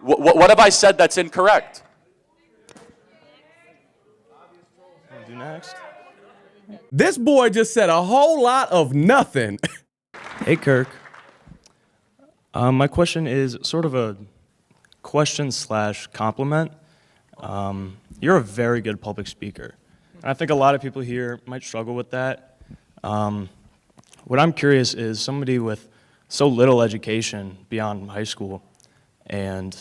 What have I said that's incorrect? Do next. This boy just said a whole lot of nothing. Hey, Kirk. My question is sort of a question slash compliment. You're a very good public speaker. And I think a lot of people here might struggle with that. What I'm curious is somebody with so little education beyond high school and,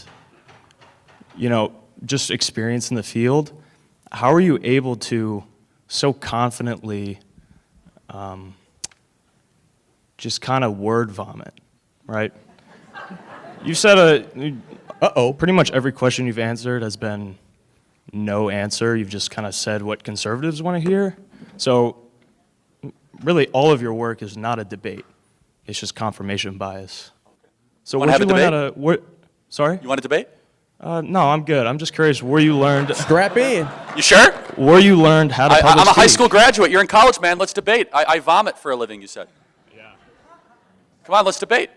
you know, just experience in the field, how are you able to so confidently just kind of word vomit, right? You said pretty much every question you've answered has been no answer. You've just kind of said what conservatives want to hear. So really all of your work is not a debate. It's just confirmation bias. So Want to have a debate? Sorry? You want a debate? No, I'm good. I'm just curious where you learned. Strap in. You sure? Where you learned how to public I'm a high speak. school graduate. You're in college, man. Let's debate. I vomit for a living, you said. Yeah. Come on, let's debate.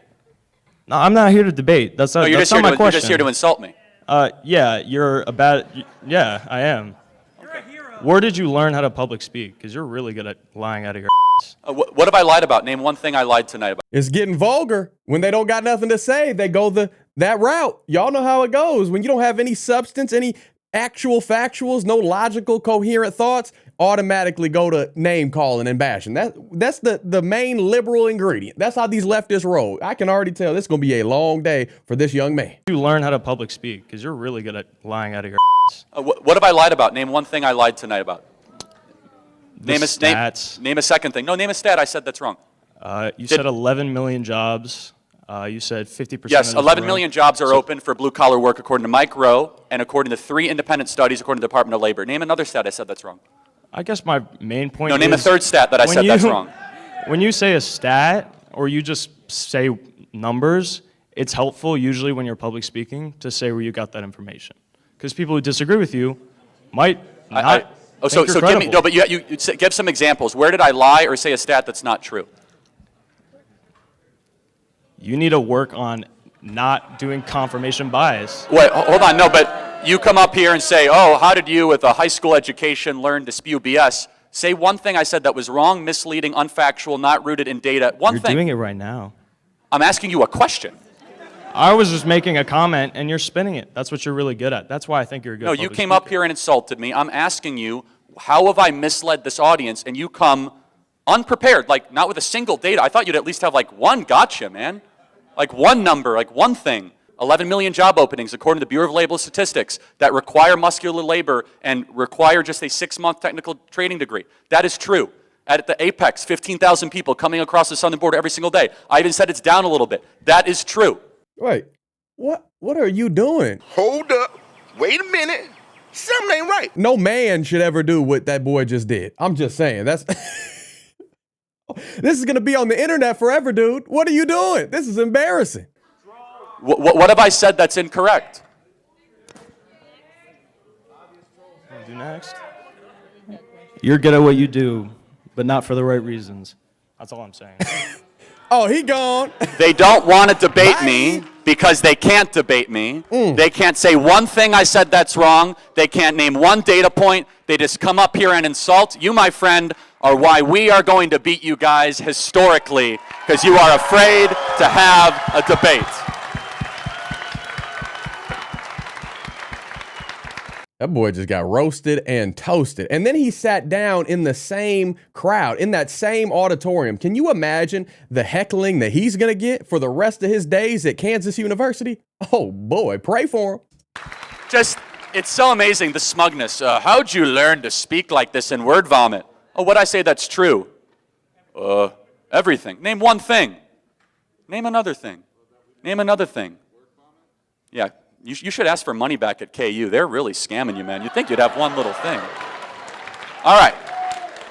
No, I'm not here to debate. That's not, No, that's not my question. You're just here to insult me. Yeah, yeah, I am. You're a hero. Where did you learn how to public speak? Because you're really good at lying out of your ass. What have I lied about? Name one thing I lied tonight about. It's getting vulgar. When they don't got nothing to say, they go that route. Y'all know how it goes. When you don't have any substance, any actual factuals, no logical, coherent thoughts, automatically go to name calling and bashing. That's the main liberal ingredient. That's how these leftists roll. I can already tell this is going to be a long day for this young man. You learn how to public speak because you're really good at lying out of your ass. What have I lied about? Name one thing I lied tonight about. Name a second thing. No, name a stat. I said that's wrong. You said 11 million jobs. You said 50%. Yes, 11 million jobs are open for blue-collar work according to Mike Rowe and according to 3 independent studies according to the Department of Labor. Name another stat I said that's wrong. I guess my main point is... No, name a third stat that I said that's wrong. When you say a stat or you just say numbers, it's helpful usually when you're public speaking to say where you got that information. Because people who disagree with you might not think you're credible. No, but you give some examples. Where did I lie or say a stat that's not true? You need to work on not doing confirmation bias. Wait, hold on. No, but you come up here and say, oh, how did you with a high school education learn to spew BS? Say one thing I said that was wrong, misleading, unfactual, not rooted in data. One thing. You're doing it right now. I'm asking you a question. I was just making a comment and you're spinning it. That's what you're really good at. That's why I think you're a good No, you came up here and insulted me. I'm asking you, how have I misled this audience? And you come unprepared, like not with a single data. I thought you'd at least have like one gotcha, man. Like one number, like one thing. 11 million job openings according to the Bureau of Labor Statistics that require muscular labor and require just a 6-month technical training degree. That is true. At the apex, 15,000 people coming across the southern border every single day. I even said it's down a little bit. That is true. Wait, what are you doing? Hold up. Wait a minute. Something ain't right. No man should ever do what that boy just did. I'm just saying. That's This is going to be on the internet forever, dude. What are you doing? This is embarrassing. What have I said that's incorrect? Do next. You're good at what you do, but not for the right reasons. That's all I'm saying. Oh, he gone. They don't want to debate me because they can't debate me. They can't say one thing I said that's wrong. They can't name one data point. They just come up here and insult. You, my friend, are why we are going to beat you guys historically because you are afraid to have a debate. That boy just got roasted and toasted. And then he sat down in the same crowd, in that same auditorium. Can you imagine the heckling that he's going to get for the rest of his days at Kansas University? Oh, boy, pray for him. Just, it's so amazing, the smugness. How'd you learn to speak like this in word vomit? Oh, what'd I say that's true? Everything. Name one thing. Name another thing. Name another thing. Yeah. You should ask for money back at KU. They're really scamming you, man. You'd think you'd have one little thing. All right.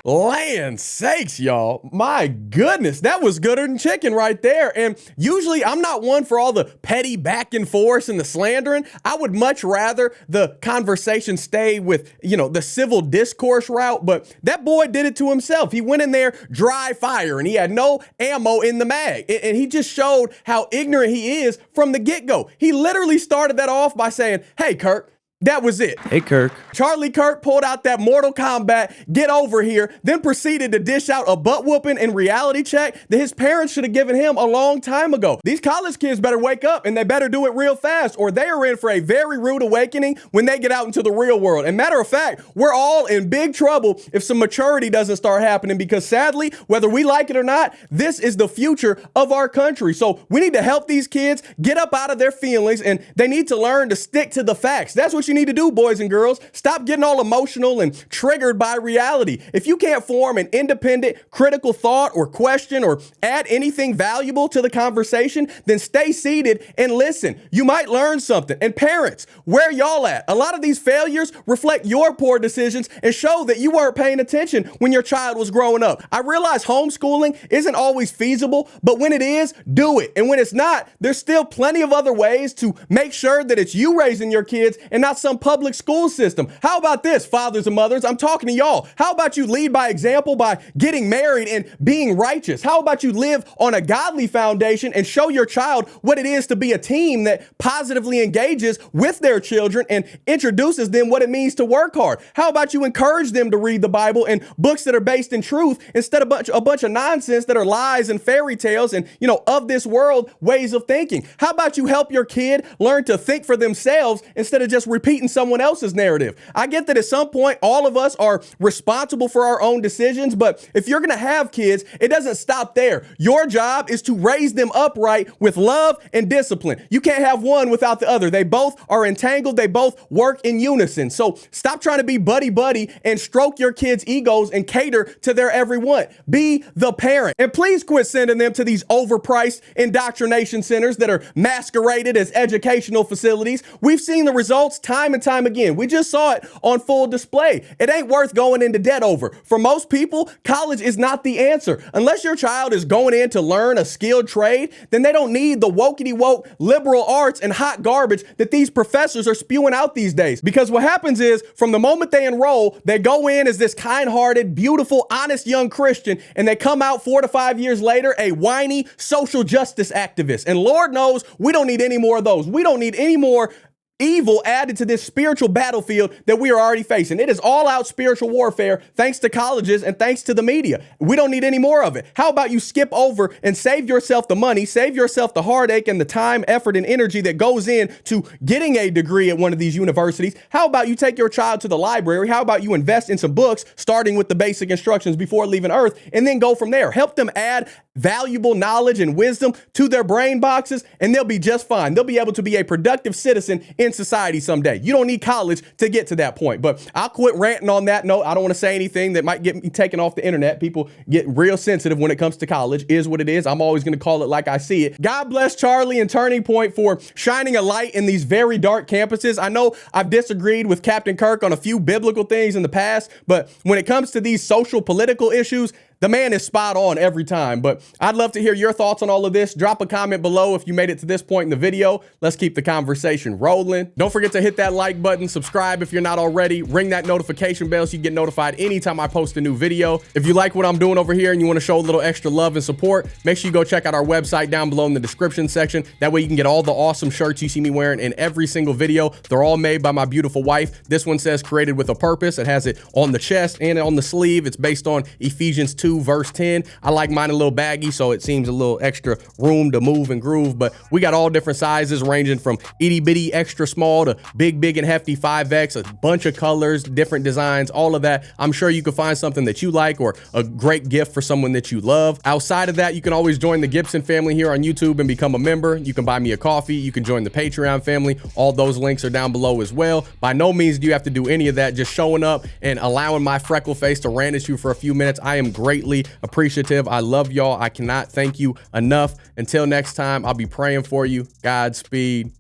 Land sakes, y'all. My goodness, that was gooder than chicken right there. And usually I'm not one for all the petty back and forth and the slandering. I would much rather the conversation stay with, the civil discourse route. But that boy did it to himself. He went in there dry fire and he had no ammo in the mag. And he just showed how ignorant he is from the get-go. He literally started that off by saying, "Hey, Kirk, that was it." Hey, Kirk. Charlie Kirk pulled out that Mortal Kombat, "get over here," then proceeded to dish out a butt whooping and reality check that his parents should have given him a long time ago. These college kids better wake up and they better do it real fast or they are in for a very rude awakening when they get out into the real world. And matter of fact, we're all in big trouble if some maturity doesn't start happening because sadly, whether we like it or not, this is the future of our country. So we need to help these kids get up out of their feelings and they need to learn to stick to the facts. That's what you need to do, boys and girls. Stop getting all emotional and triggered by reality. If you can't form an independent, critical thought or question or add anything valuable to the conversation, then stay seated and listen. You might learn something. And parents, where y'all at? A lot of these failures reflect your poor decisions and show that you weren't paying attention when your child was growing up. I realize homeschooling isn't always feasible, but when it is, do it. And when it's not, there's still plenty of other ways to make sure that it's you raising your kids and not some public school system. How about this, fathers and mothers? I'm talking to y'all. How about you lead by example by getting married and being righteous? How about you live on a godly foundation and show your child what it is to be a team that positively engages with their children and introduces them what it means to work hard? How about you encourage them to read the Bible and books that are based in truth instead of a bunch of nonsense that are lies and fairy tales and, of this world ways of thinking? How about you help your kid learn to think for themselves instead of just repeating someone else's narrative? I get that at some point, all of us are responsible for our own decisions, but if you're going to have kids, it doesn't stop there. Your job is to raise them upright with love and discipline. You can't have one without the other. They both are entangled. They both work in unison. So stop trying to be buddy-buddy and stroke your kids' egos and cater to their every want. Be the parent. And please quit sending them to these overpriced indoctrination centers that are masqueraded as educational facilities. We've seen the results time and time again. We just saw it on full display. It ain't worth going into debt over. For most people, college is not the answer. Unless your child is going in to learn a skilled trade, then they don't need the wokey-woke liberal arts and hot garbage that these professors are spewing out these days. Because what happens is, from the moment they enroll, they go in as this kind-hearted, beautiful, honest young Christian, and they come out 4 to 5 years later a whiny social justice activist. And Lord knows, we don't need any more of those. We don't need any more evil added to this spiritual battlefield that we are already facing. It is all out spiritual warfare thanks to colleges and thanks to the media. We don't need any more of it. How about you skip over and save yourself the money, save yourself the heartache and the time, effort, and energy that goes into getting a degree at one of these universities? How about you take your child to the library? How about you invest in some books, starting with the basic instructions before leaving Earth, and then go from there? Help them add valuable knowledge and wisdom to their brain boxes, and they'll be just fine. They'll be able to be a productive citizen in society someday. You don't need college to get to that point. But I'll quit ranting on that note. I don't want to say anything that might get me taken off the internet. People get real sensitive when it comes to college. Is what it is. I'm always going to call it like I see it. God bless Charlie and Turning Point for shining a light in these very dark campuses. I know I've disagreed with Captain Kirk on a few biblical things in the past, but when it comes to these social political issues, the man is spot on every time. But I'd love to hear your thoughts on all of this. Drop a comment below if you made it to this point in the video. Let's keep the conversation rolling. Don't forget to hit that like button, subscribe if you're not already, ring that notification bell so you get notified anytime I post a new video. If you like what I'm doing over here and you want to show a little extra love and support, make sure you go check out our website down below in the description section. That way you can get all the awesome shirts you see me wearing in every single video. They're all made by my beautiful wife. This one says created with a purpose. It has it on the chest and on the sleeve. It's based on Ephesians 2 verse 10. I like mine a little baggy, so it seems a little extra room to move and groove, but we got all different sizes ranging from itty bitty extra small to big and hefty 5X, a bunch of colors, different designs, all of that. I'm sure you can find something that you like or a great gift for someone that you love. Outside of that, you can always join the Gibson family here on YouTube and become a member. You can buy me a coffee. You can join the Patreon family. All those links are down below as well. By no means do you have to do any of that. Just showing up and allowing my freckle face to rant at you for a few minutes. I am greatly appreciative. I love y'all. I cannot thank you enough. Until next time, I'll be praying for you. Godspeed.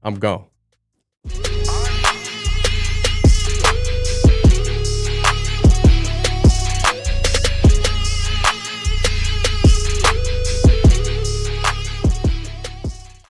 I'm gone.